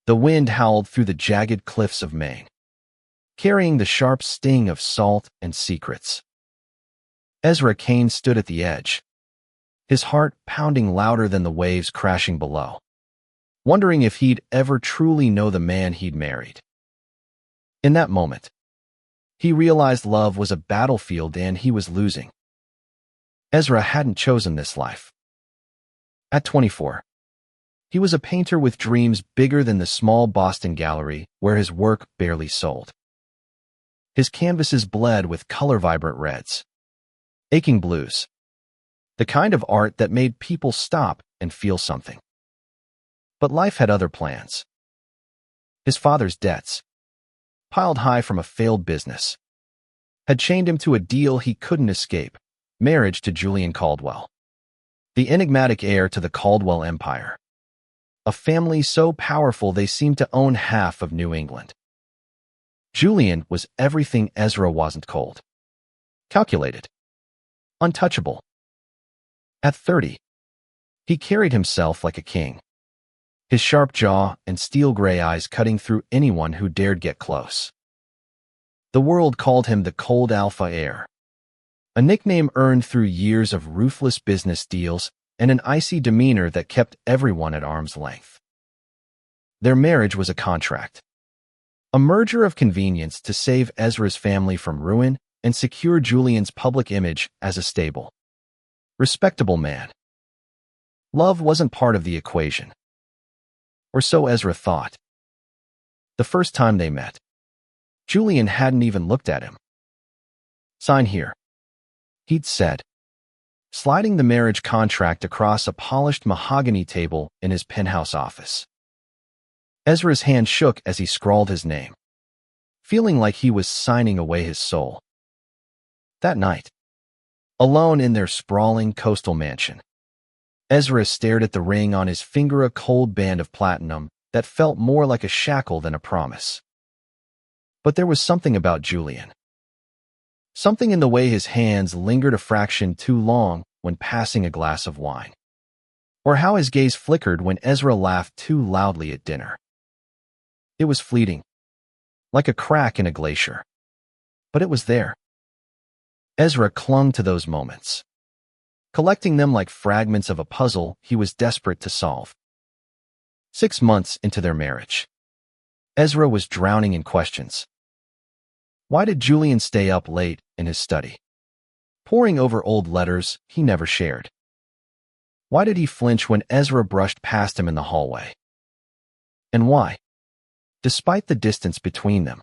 The wind howled through the jagged cliffs of Maine, carrying the sharp sting of salt and secrets. Ezra Kane stood at the edge, his heart pounding louder than the waves crashing below, wondering if he'd ever truly know the man he'd married. In that moment, he realized love was a battlefield and he was losing. Ezra hadn't chosen this life. At 24, he was a painter with dreams bigger than the small Boston gallery where his work barely sold. His canvases bled with color-vibrant reds, aching blues, the kind of art that made people stop and feel something. But life had other plans. His father's debts, piled high from a failed business, had chained him to a deal he couldn't escape: marriage to Julian Caldwell, the enigmatic heir to the Caldwell Empire, a family so powerful they seemed to own half of New England. Julian was everything Ezra wasn't: cold, calculated, untouchable. At 30, he carried himself like a king, his sharp jaw and steel-gray eyes cutting through anyone who dared get close. The world called him the Cold Alpha Heir, a nickname earned through years of ruthless business deals and an icy demeanor that kept everyone at arm's length. Their marriage was a contract, a merger of convenience to save Ezra's family from ruin and secure Julian's public image as a stable, respectable man. Love wasn't part of the equation, or so Ezra thought. The first time they met, Julian hadn't even looked at him. "Sign here," he'd said, sliding the marriage contract across a polished mahogany table in his penthouse office. Ezra's hand shook as he scrawled his name, feeling like he was signing away his soul. That night, alone in their sprawling coastal mansion, Ezra stared at the ring on his finger, a cold band of platinum that felt more like a shackle than a promise. But there was something about Julian. Something in the way his hands lingered a fraction too long when passing a glass of wine, or how his gaze flickered when Ezra laughed too loudly at dinner. It was fleeting, like a crack in a glacier, but it was there. Ezra clung to those moments, collecting them like fragments of a puzzle he was desperate to solve. 6 months into their marriage, Ezra was drowning in questions. Why did Julian stay up late in his study, poring over old letters he never shared? Why did he flinch when Ezra brushed past him in the hallway? And why, despite the distance between them,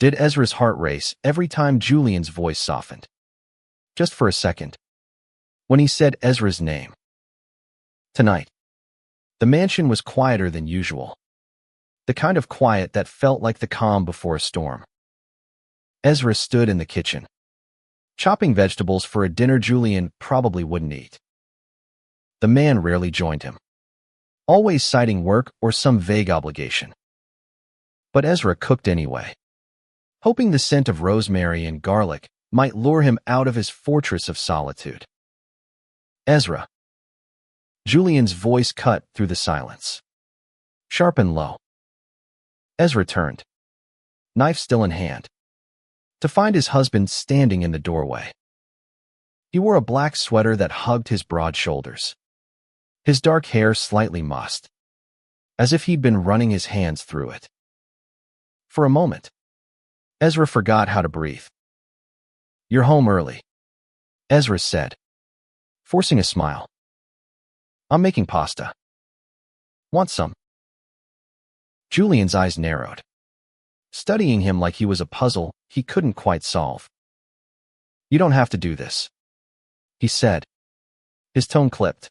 did Ezra's heart race every time Julian's voice softened? Just for a second, when he said Ezra's name. Tonight, the mansion was quieter than usual, the kind of quiet that felt like the calm before a storm. Ezra stood in the kitchen, chopping vegetables for a dinner Julian probably wouldn't eat. The man rarely joined him, always citing work or some vague obligation. But Ezra cooked anyway, hoping the scent of rosemary and garlic might lure him out of his fortress of solitude. "Ezra." Julian's voice cut through the silence, sharp and low. Ezra turned, knife still in hand, to find his husband standing in the doorway. He wore a black sweater that hugged his broad shoulders, his dark hair slightly mussed, as if he'd been running his hands through it. For a moment, Ezra forgot how to breathe. "You're home early," Ezra said, forcing a smile. "I'm making pasta. Want some?" Julian's eyes narrowed, studying him like he was a puzzle he couldn't quite solve. "You don't have to do this," he said, his tone clipped.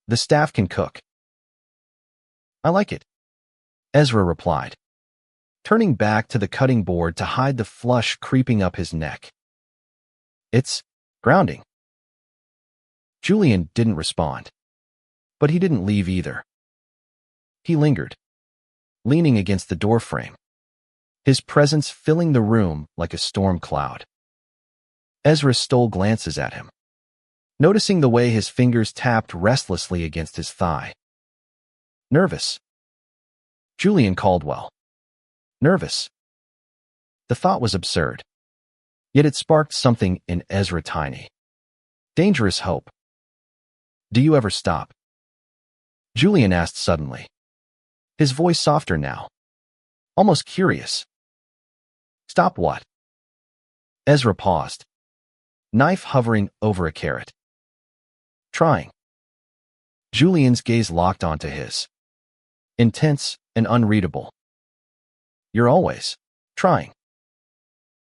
"The staff can cook." "I like it," Ezra replied, turning back to the cutting board to hide the flush creeping up his neck. "It's grounding." Julian didn't respond, but he didn't leave either. He lingered, leaning against the doorframe, his presence filling the room like a storm cloud. Ezra stole glances at him, noticing the way his fingers tapped restlessly against his thigh. Nervous, Julian Caldwell. Nervous. The thought was absurd. Yet it sparked something in Ezra tiny. Dangerous hope. Do you ever stop? Julian asked suddenly. His voice softer now. Almost curious. Stop what? Ezra paused. Knife hovering over a carrot. Trying. Julian's gaze locked onto his. Intense and unreadable. You're always trying.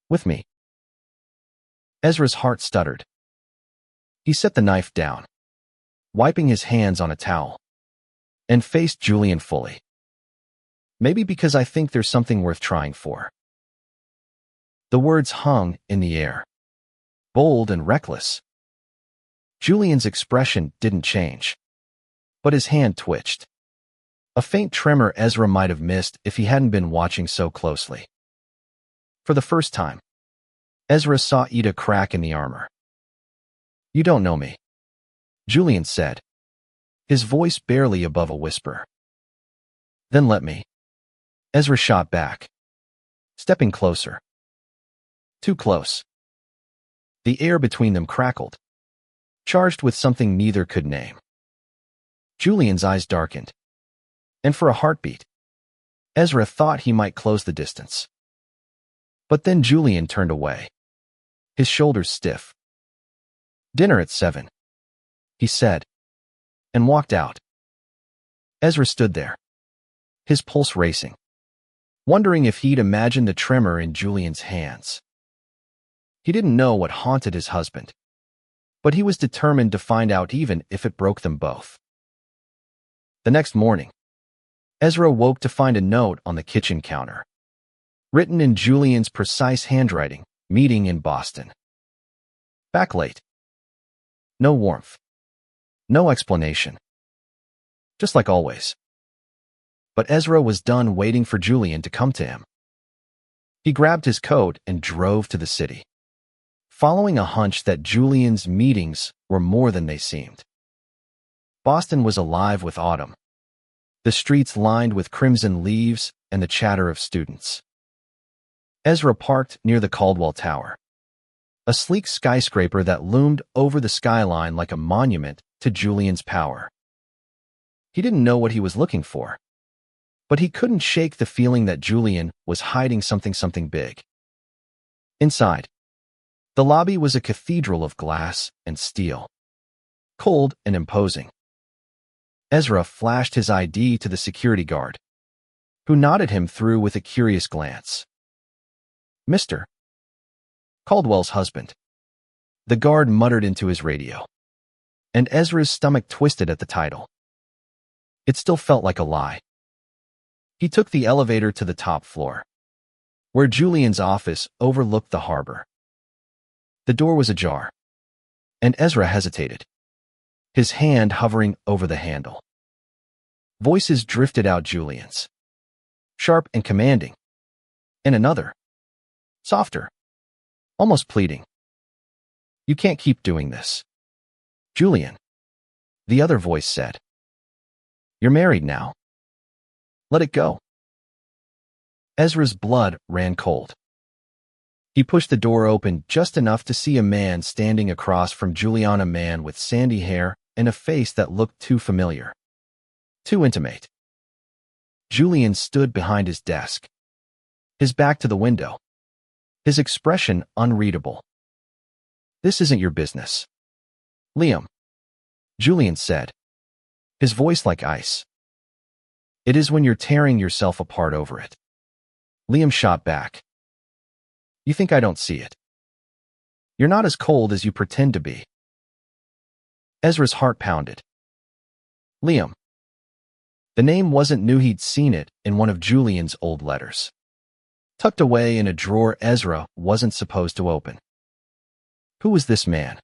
With me. Ezra's heart stuttered. He set the knife down, wiping his hands on a towel, and faced Julian fully. Maybe because I think there's something worth trying for. The words hung in the air, bold and reckless. Julian's expression didn't change, but his hand twitched. A faint tremor Ezra might have missed if he hadn't been watching so closely. For the first time, Ezra saw a crack in the armor. You don't know me, Julian said, his voice barely above a whisper. Then let me. Ezra shot back, stepping closer. Too close. The air between them crackled, charged with something neither could name. Julian's eyes darkened, and for a heartbeat, Ezra thought he might close the distance. But then Julian turned away, his shoulders stiff. Dinner at 7, he said, and walked out. Ezra stood there, his pulse racing, wondering if he'd imagined the tremor in Julian's hands. He didn't know what haunted his husband, but he was determined to find out even if it broke them both. The next morning, Ezra woke to find a note on the kitchen counter, written in Julian's precise handwriting, meeting in Boston. Back late. No warmth. No explanation. Just like always. But Ezra was done waiting for Julian to come to him. He grabbed his coat and drove to the city, following a hunch that Julian's meetings were more than they seemed. Boston was alive with autumn, the streets lined with crimson leaves and the chatter of students. Ezra parked near the Caldwell Tower, a sleek skyscraper that loomed over the skyline like a monument to Julian's power. He didn't know what he was looking for, but he couldn't shake the feeling that Julian was hiding something big. Inside, the lobby was a cathedral of glass and steel, cold and imposing. Ezra flashed his ID to the security guard, who nodded him through with a curious glance. Mr. Caldwell's husband. The guard muttered into his radio, and Ezra's stomach twisted at the title. It still felt like a lie. He took the elevator to the top floor, where Julian's office overlooked the harbor. The door was ajar, and Ezra hesitated, his hand hovering over the handle. Voices drifted out Julian's, sharp and commanding, and another, softer, almost pleading. You can't keep doing this, Julian, the other voice said. You're married now. Let it go. Ezra's blood ran cold. He pushed the door open just enough to see a man standing across from Julian, a man with sandy hair and a face that looked too familiar, too intimate. Julian stood behind his desk, his back to the window, his expression unreadable. This isn't your business, Liam, Julian said, his voice like ice. It is when you're tearing yourself apart over it. Liam shot back. You think I don't see it? You're not as cold as you pretend to be. Ezra's heart pounded. Liam. The name wasn't new. He'd seen it in one of Julian's old letters, tucked away in a drawer Ezra wasn't supposed to open. Who was this man?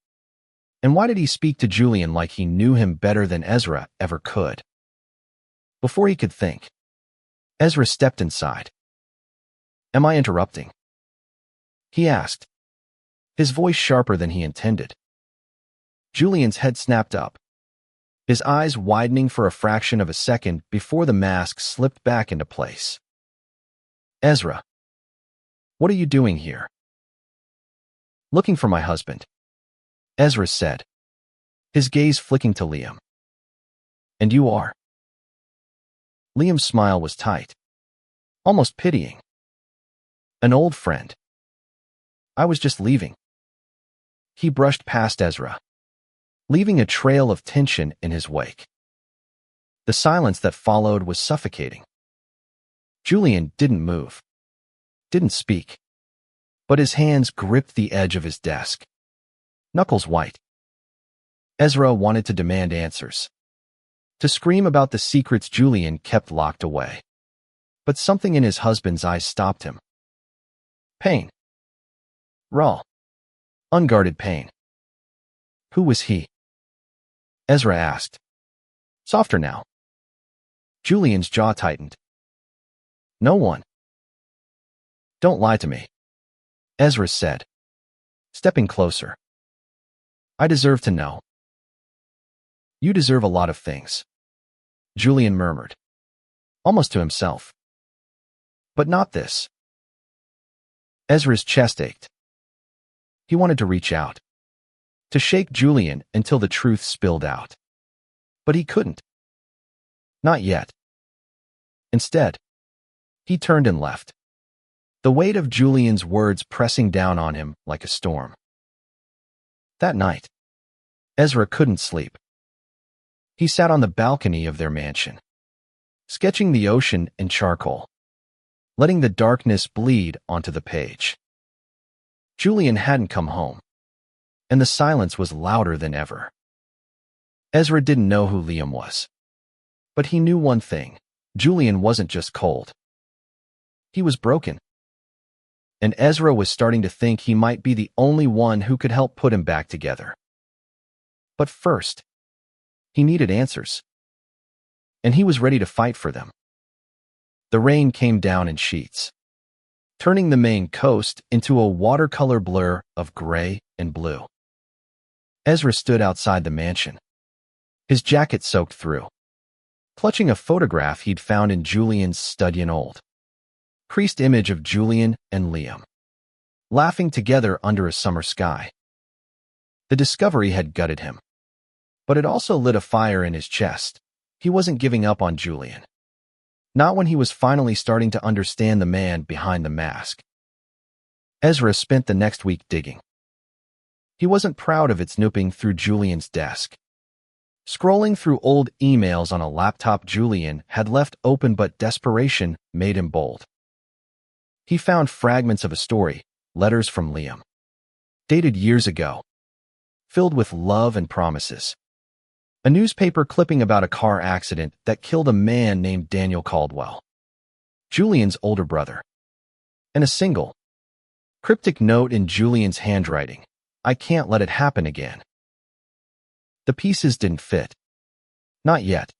And why did he speak to Julian like he knew him better than Ezra ever could? Before he could think, Ezra stepped inside. Am I interrupting? He asked, his voice sharper than he intended. Julian's head snapped up, his eyes widening for a fraction of a second before the mask slipped back into place. Ezra, what are you doing here? Looking for my husband, Ezra said, his gaze flicking to Liam. And you are? Liam's smile was tight, almost pitying. An old friend. I was just leaving. He brushed past Ezra, leaving a trail of tension in his wake. The silence that followed was suffocating. Julian didn't move, didn't speak, but his hands gripped the edge of his desk, knuckles white. Ezra wanted to demand answers, to scream about the secrets Julian kept locked away. But something in his husband's eyes stopped him. Pain. Raw, unguarded pain. Who was he? Ezra asked. Softer now. Julian's jaw tightened. No one. Don't lie to me, Ezra said, stepping closer. I deserve to know. You deserve a lot of things, Julian murmured, almost to himself. But not this. Ezra's chest ached. He wanted to reach out, to shake Julian until the truth spilled out. But he couldn't. Not yet. Instead, he turned and left, the weight of Julian's words pressing down on him like a storm. That night, Ezra couldn't sleep. He sat on the balcony of their mansion, sketching the ocean in charcoal, letting the darkness bleed onto the page. Julian hadn't come home, and the silence was louder than ever. Ezra didn't know who Liam was, but he knew one thing: Julian wasn't just cold. He was broken. And Ezra was starting to think he might be the only one who could help put him back together. But first, he needed answers. And he was ready to fight for them. The rain came down in sheets, turning the Maine coast into a watercolor blur of gray and blue. Ezra stood outside the mansion, his jacket soaked through, clutching a photograph he'd found in Julian's study, an old, creased image of Julian and Liam, laughing together under a summer sky. The discovery had gutted him, but it also lit a fire in his chest. He wasn't giving up on Julian. Not when he was finally starting to understand the man behind the mask. Ezra spent the next week digging. He wasn't proud of it, snooping through Julian's desk, scrolling through old emails on a laptop Julian had left open, but desperation made him bold. He found fragments of a story, letters from Liam, dated years ago, filled with love and promises. A newspaper clipping about a car accident that killed a man named Daniel Caldwell, Julian's older brother, and a single, cryptic note in Julian's handwriting: I can't let it happen again. The pieces didn't fit. Not yet.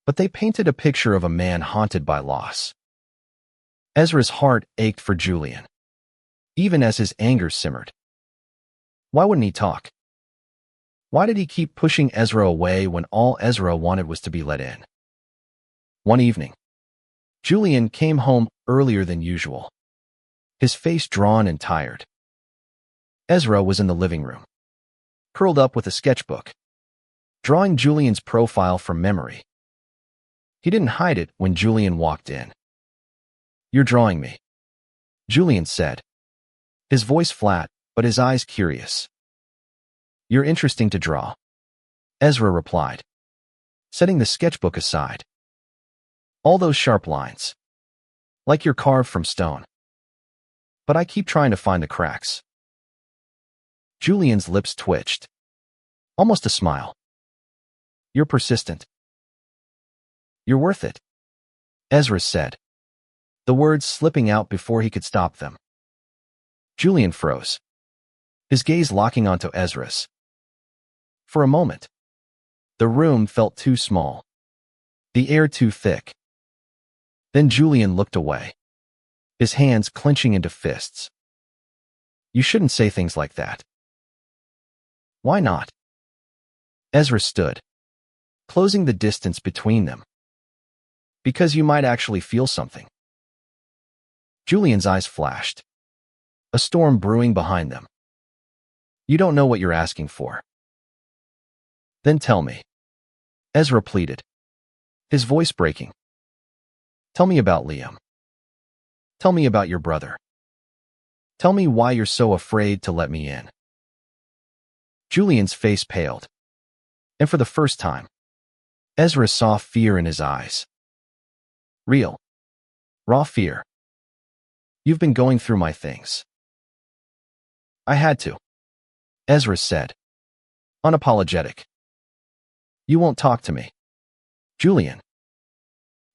But they painted a picture of a man haunted by loss. Ezra's heart ached for Julian, even as his anger simmered. Why wouldn't he talk? Why did he keep pushing Ezra away when all Ezra wanted was to be let in? One evening, Julian came home earlier than usual, his face drawn and tired. Ezra was in the living room, curled up with a sketchbook, drawing Julian's profile from memory. He didn't hide it when Julian walked in. You're drawing me, Julian said, his voice flat, but his eyes curious. You're interesting to draw, Ezra replied, setting the sketchbook aside. All those sharp lines, like you're carved from stone. But I keep trying to find the cracks. Julian's lips twitched, almost a smile. You're persistent. You're worth it, Ezra said, the words slipping out before he could stop them. Julian froze, his gaze locking onto Ezra's. For a moment, the room felt too small, the air too thick. Then Julian looked away, his hands clenching into fists. You shouldn't say things like that. Why not? Ezra stood, closing the distance between them. Because you might actually feel something. Julian's eyes flashed. A storm brewing behind them. You don't know what you're asking for. Then tell me. Ezra pleaded, his voice breaking. Tell me about Liam. Tell me about your brother. Tell me why you're so afraid to let me in. Julian's face paled. And for the first time, Ezra saw fear in his eyes. Real. Raw fear. You've been going through my things. I had to. Ezra said. Unapologetic. You won't talk to me. Julian.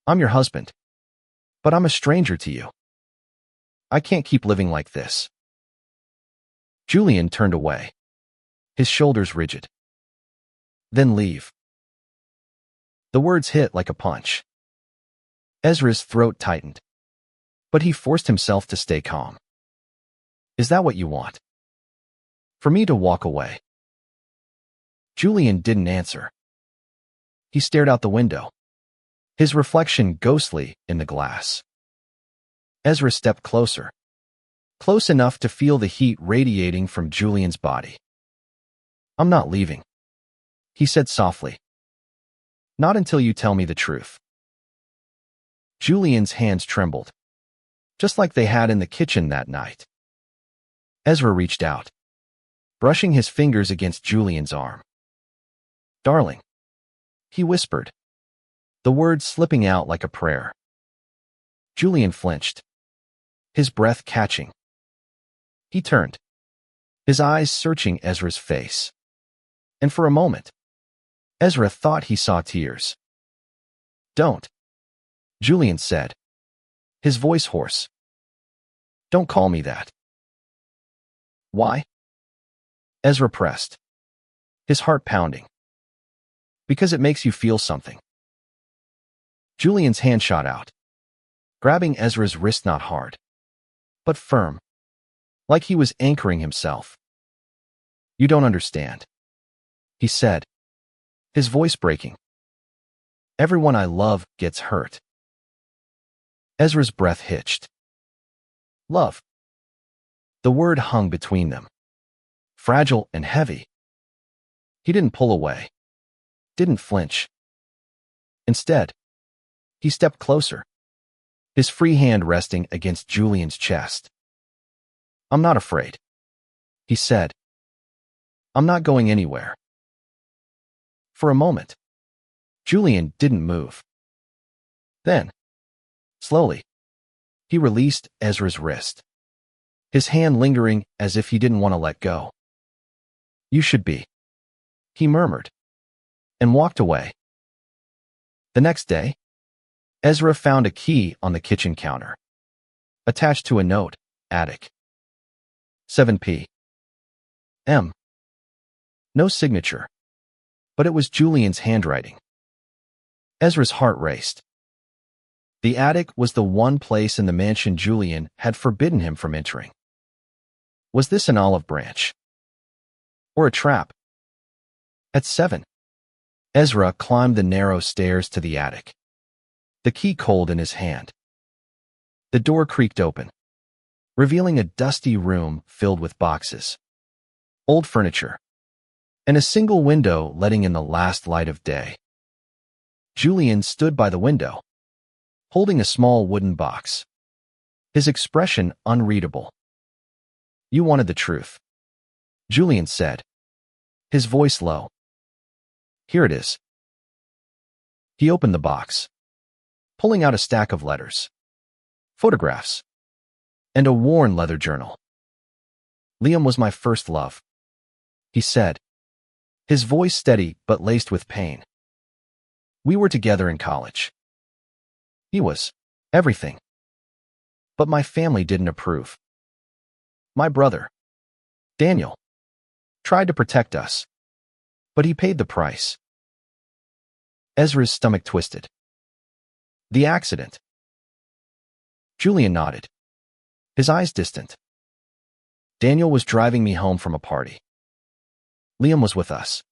I'm your husband. But I'm a stranger to you. I can't keep living like this. Julian turned away, his shoulders rigid. Then leave. The words hit like a punch. Ezra's throat tightened, but he forced himself to stay calm. Is that what you want? For me to walk away? Julian didn't answer. He stared out the window, his reflection ghostly in the glass. Ezra stepped closer, close enough to feel the heat radiating from Julian's body. I'm not leaving, he said softly. Not until you tell me the truth. Julian's hands trembled, just like they had in the kitchen that night. Ezra reached out, brushing his fingers against Julian's arm. Darling, he whispered, the words slipping out like a prayer. Julian flinched, his breath catching. He turned, his eyes searching Ezra's face. And for a moment, Ezra thought he saw tears. Don't, Julian said, his voice hoarse. Don't call me that. Why? Ezra pressed, his heart pounding. Because it makes you feel something. Julian's hand shot out, grabbing Ezra's wrist not hard, but firm, like he was anchoring himself. You don't understand, he said, his voice breaking. Everyone I love gets hurt. Ezra's breath hitched. Love. The word hung between them, fragile and heavy. He didn't pull away, didn't flinch. Instead, he stepped closer, his free hand resting against Julian's chest. I'm not afraid, he said. I'm not going anywhere. For a moment, Julian didn't move. Then, slowly, he released Ezra's wrist, his hand lingering as if he didn't want to let go. You should be, he murmured, and walked away. The next day, Ezra found a key on the kitchen counter, attached to a note, attic. 7 p.m. No signature, but it was Julian's handwriting. Ezra's heart raced. The attic was the one place in the mansion Julian had forbidden him from entering. Was this an olive branch? Or a trap? At 7, Ezra climbed the narrow stairs to the attic, the key cold in his hand. The door creaked open, revealing a dusty room filled with boxes, old furniture, and a single window letting in the last light of day. Julian stood by the window, holding a small wooden box, his expression unreadable. You wanted the truth, Julian said, his voice low. Here it is. He opened the box, pulling out a stack of letters, photographs, and a worn leather journal. Liam was my first love, he said, his voice steady but laced with pain. We were together in college. He was everything. But my family didn't approve. My brother, Daniel, tried to protect us, but he paid the price. Ezra's stomach twisted. The accident. Julian nodded, his eyes distant. Daniel was driving me home from a party. Liam was with us.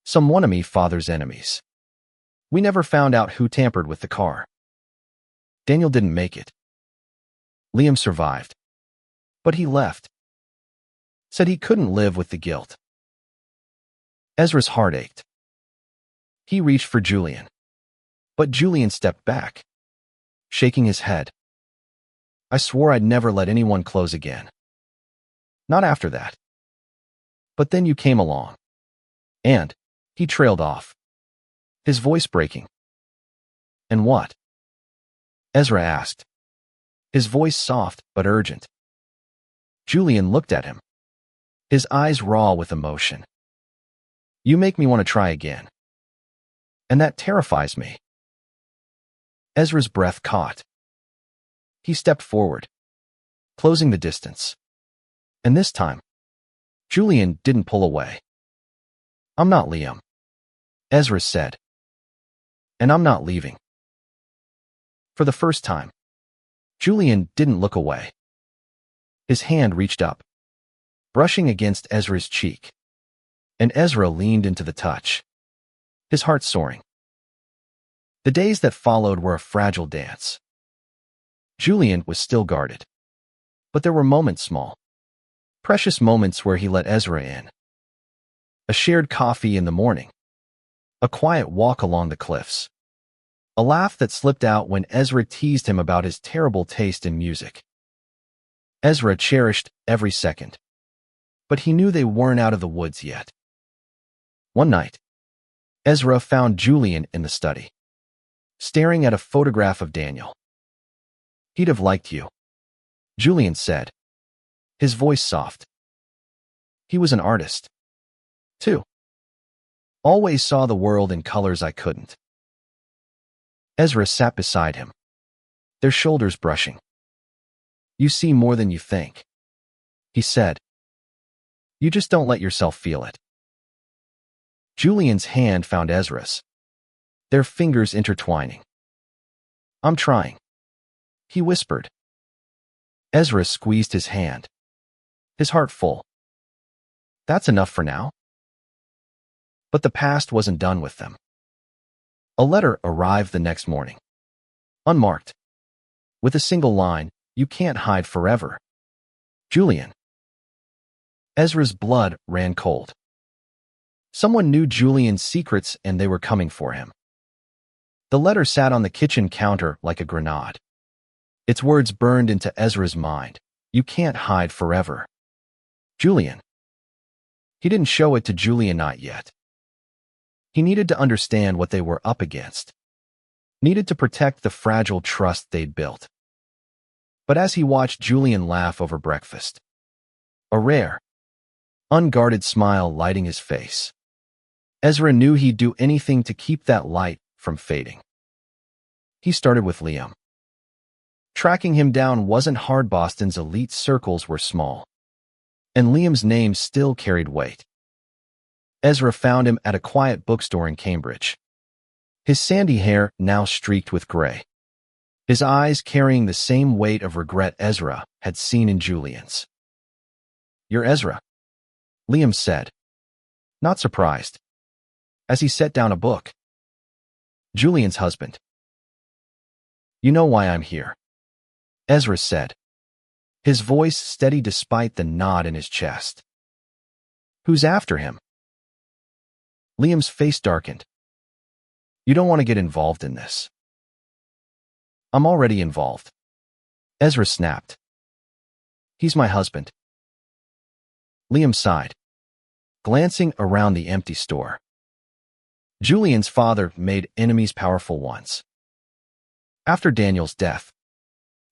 Some wannabe father's enemies. We never found out who tampered with the car. Daniel didn't make it. Liam survived. But he left. Said he couldn't live with the guilt. Ezra's heart ached. He reached for Julian. But Julian stepped back, shaking his head. I swore I'd never let anyone close again. Not after that. But then you came along. And he trailed off, his voice breaking. And what? Ezra asked, his voice soft but urgent. Julian looked at him, his eyes raw with emotion. You make me want to try again. And that terrifies me. Ezra's breath caught. He stepped forward, closing the distance. And this time, Julian didn't pull away. I'm not Liam, Ezra said. And I'm not leaving. For the first time, Julian didn't look away. His hand reached up, brushing against Ezra's cheek. And Ezra leaned into the touch, his heart soaring. The days that followed were a fragile dance. Julian was still guarded. But there were moments small, precious moments where he let Ezra in. A shared coffee in the morning. A quiet walk along the cliffs. A laugh that slipped out when Ezra teased him about his terrible taste in music. Ezra cherished every second. But he knew they weren't out of the woods yet. One night, Ezra found Julian in the study, staring at a photograph of Daniel. He'd have liked you, Julian said, his voice soft. He was an artist, too. Always saw the world in colors I couldn't. Ezra sat beside him, their shoulders brushing. You see more than you think, he said. You just don't let yourself feel it. Julian's hand found Ezra's, their fingers intertwining. I'm trying, he whispered. Ezra squeezed his hand, his heart full. That's enough for now. But the past wasn't done with them. A letter arrived the next morning, unmarked, with a single line, you can't hide forever. Julian. Ezra's blood ran cold. Someone knew Julian's secrets and they were coming for him. The letter sat on the kitchen counter like a grenade. Its words burned into Ezra's mind. You can't hide forever. Julian. He didn't show it to Julian, not yet. He needed to understand what they were up against. Needed to protect the fragile trust they'd built. But as he watched Julian laugh over breakfast, a rare, unguarded smile lighting his face, Ezra knew he'd do anything to keep that light from fading. He started with Liam. Tracking him down wasn't hard. Boston's elite circles were small, and Liam's name still carried weight. Ezra found him at a quiet bookstore in Cambridge, his sandy hair now streaked with gray, his eyes carrying the same weight of regret Ezra had seen in Julian's. You're Ezra, Liam said, not surprised, as he set down a book. Julian's husband. You know why I'm here, Ezra said, his voice steady despite the knot in his chest. Who's after him? Liam's face darkened. You don't want to get involved in this. I'm already involved, Ezra snapped. He's my husband. Liam sighed, glancing around the empty store. Julian's father made enemies powerful once. After Daniel's death,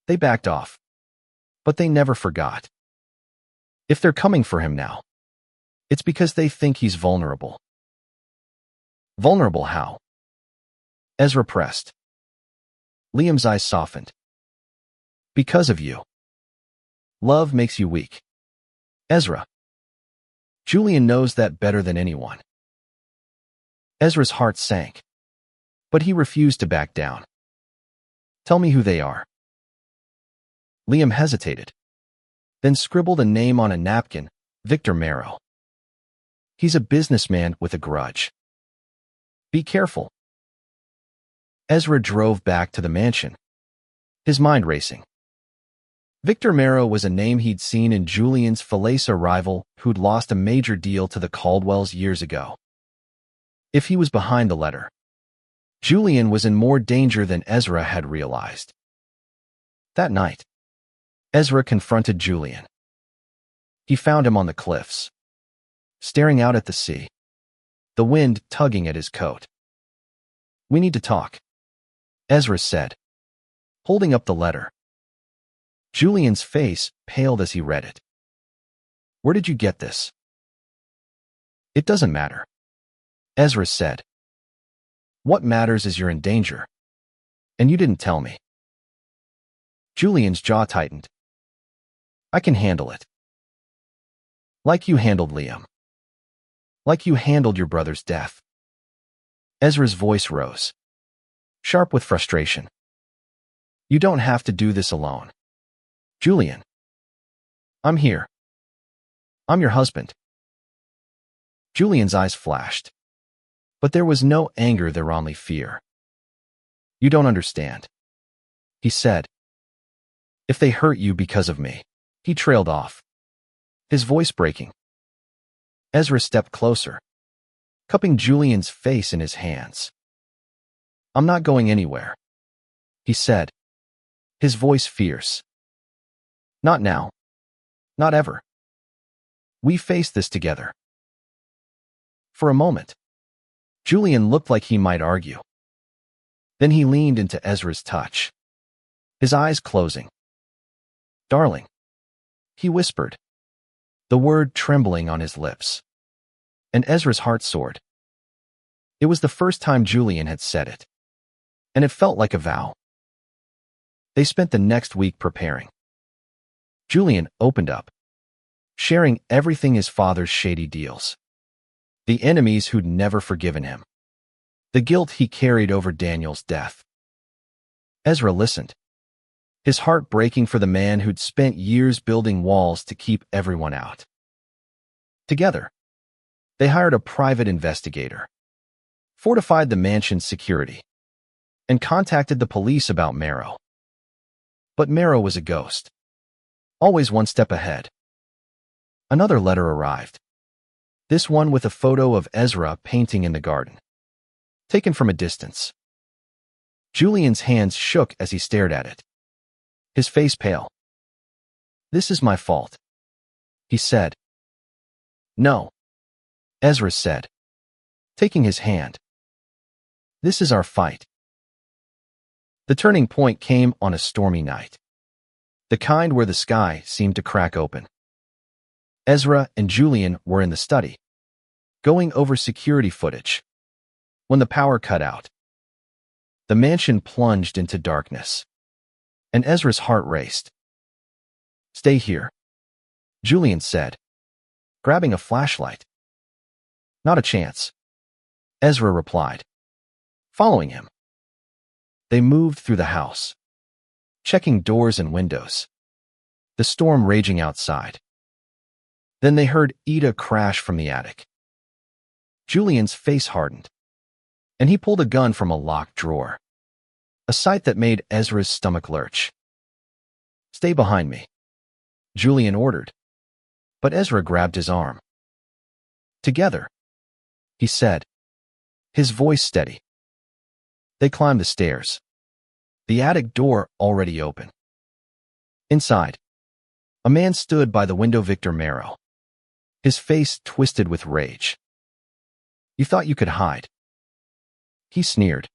they backed off, but they never forgot. If they're coming for him now, it's because they think he's vulnerable. Vulnerable how? Ezra pressed. Liam's eyes softened. Because of you. Love makes you weak. Ezra. Julian knows that better than anyone. Ezra's heart sank, but he refused to back down. Tell me who they are. Liam hesitated, then scribbled a name on a napkin, Victor Merrill. He's a businessman with a grudge. Be careful. Ezra drove back to the mansion, his mind racing. Victor Marrow was a name he'd seen in Julian's Falesa rival who'd lost a major deal to the Caldwells years ago. If he was behind the letter, Julian was in more danger than Ezra had realized. That night, Ezra confronted Julian. He found him on the cliffs, staring out at the sea, the wind tugging at his coat. "We need to talk," Ezra said, holding up the letter. Julian's face paled as he read it. "Where did you get this?" "It doesn't matter," Ezra said. "What matters is you're in danger, and you didn't tell me." Julian's jaw tightened. "I can handle it. Like you handled Liam. Like you handled your brother's death." Ezra's voice rose, sharp with frustration. "You don't have to do this alone. Julian, I'm here. I'm your husband." Julian's eyes flashed, but there was no anger there, only fear. "You don't understand," he said. "If they hurt you because of me," he trailed off, his voice breaking. Ezra stepped closer, cupping Julian's face in his hands. "I'm not going anywhere," he said, his voice fierce. "Not now. Not ever. We face this together." For a moment, Julian looked like he might argue. Then he leaned into Ezra's touch, his eyes closing. "Darling," he whispered, the word trembling on his lips. And Ezra's heart soared. It was the first time Julian had said it, and it felt like a vow. They spent the next week preparing. Julian opened up, sharing everything: his father's shady deals, the enemies who'd never forgiven him, the guilt he carried over Daniel's death. Ezra listened, his heart breaking for the man who'd spent years building walls to keep everyone out. Together, they hired a private investigator, fortified the mansion's security, and contacted the police about Marrow. But Marrow was a ghost, always one step ahead. Another letter arrived, this one with a photo of Ezra painting in the garden, taken from a distance. Julian's hands shook as he stared at it, his face pale. "This is my fault," he said. "No," Ezra said, taking his hand. "This is our fight." The turning point came on a stormy night, the kind where the sky seemed to crack open. Ezra and Julian were in the study, going over security footage, when the power cut out. The mansion plunged into darkness, and Ezra's heart raced. "Stay here," Julian said, grabbing a flashlight. "Not a chance," Ezra replied, following him. They moved through the house, checking doors and windows, the storm raging outside. Then they heard Ida crash from the attic. Julian's face hardened, and he pulled a gun from a locked drawer, a sight that made Ezra's stomach lurch. "Stay behind me," Julian ordered, but Ezra grabbed his arm. "Together," he said, his voice steady. They climbed the stairs, the attic door already open. Inside, a man stood by the window: Victor Marrow, his face twisted with rage. "You thought you could hide," he sneered,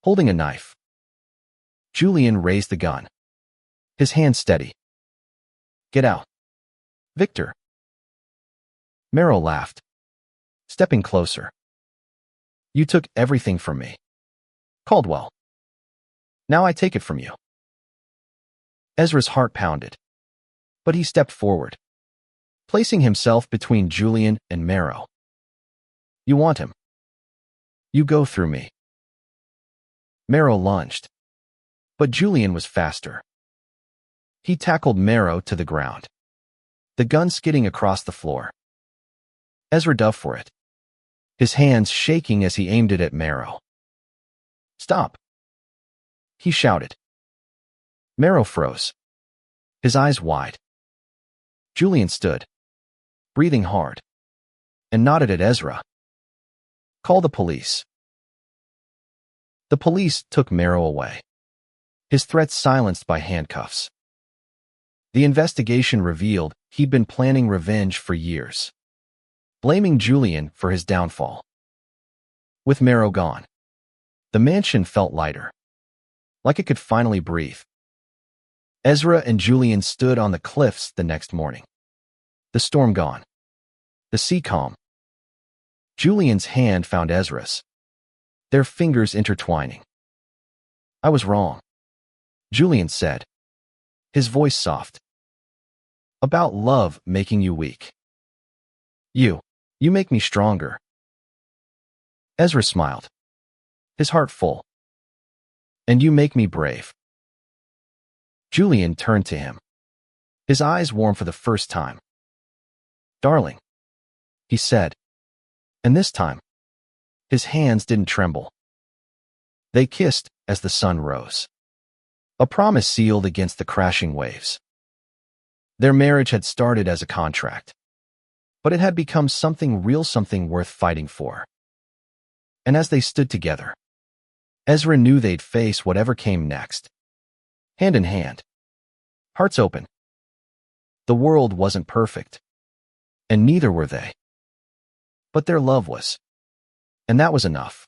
holding a knife. Julian raised the gun, his hand steady. "Get out, Victor." Marrow laughed, stepping closer. "You took everything from me, Caldwell. Now I take it from you." Ezra's heart pounded, but he stepped forward, placing himself between Julian and Marrow. "You want him. You go through me." Marrow lunged, but Julian was faster. He tackled Marrow to the ground, the gun skidding across the floor. Ezra dove for it, his hands shaking as he aimed it at Marrow. "Stop!" he shouted. Marrow froze, his eyes wide. Julian stood, breathing hard, and nodded at Ezra. "Call the police." The police took Marrow away, his threats silenced by handcuffs. The investigation revealed he'd been planning revenge for years, blaming Julian for his downfall. With Marrow gone, the mansion felt lighter, like it could finally breathe. Ezra and Julian stood on the cliffs the next morning. The storm gone, the sea calm. Julian's hand found Ezra's, their fingers intertwining. "I was wrong," Julian said, his voice soft. "About love making you weak. You make me stronger." Ezra smiled, his heart full. "And you make me brave." Julian turned to him, his eyes warm for the first time. "Darling," he said, and this time, his hands didn't tremble. They kissed as the sun rose, a promise sealed against the crashing waves. Their marriage had started as a contract, but it had become something real, something worth fighting for. And as they stood together, Ezra knew they'd face whatever came next, hand in hand, hearts open. The world wasn't perfect, and neither were they. But their love was, and that was enough.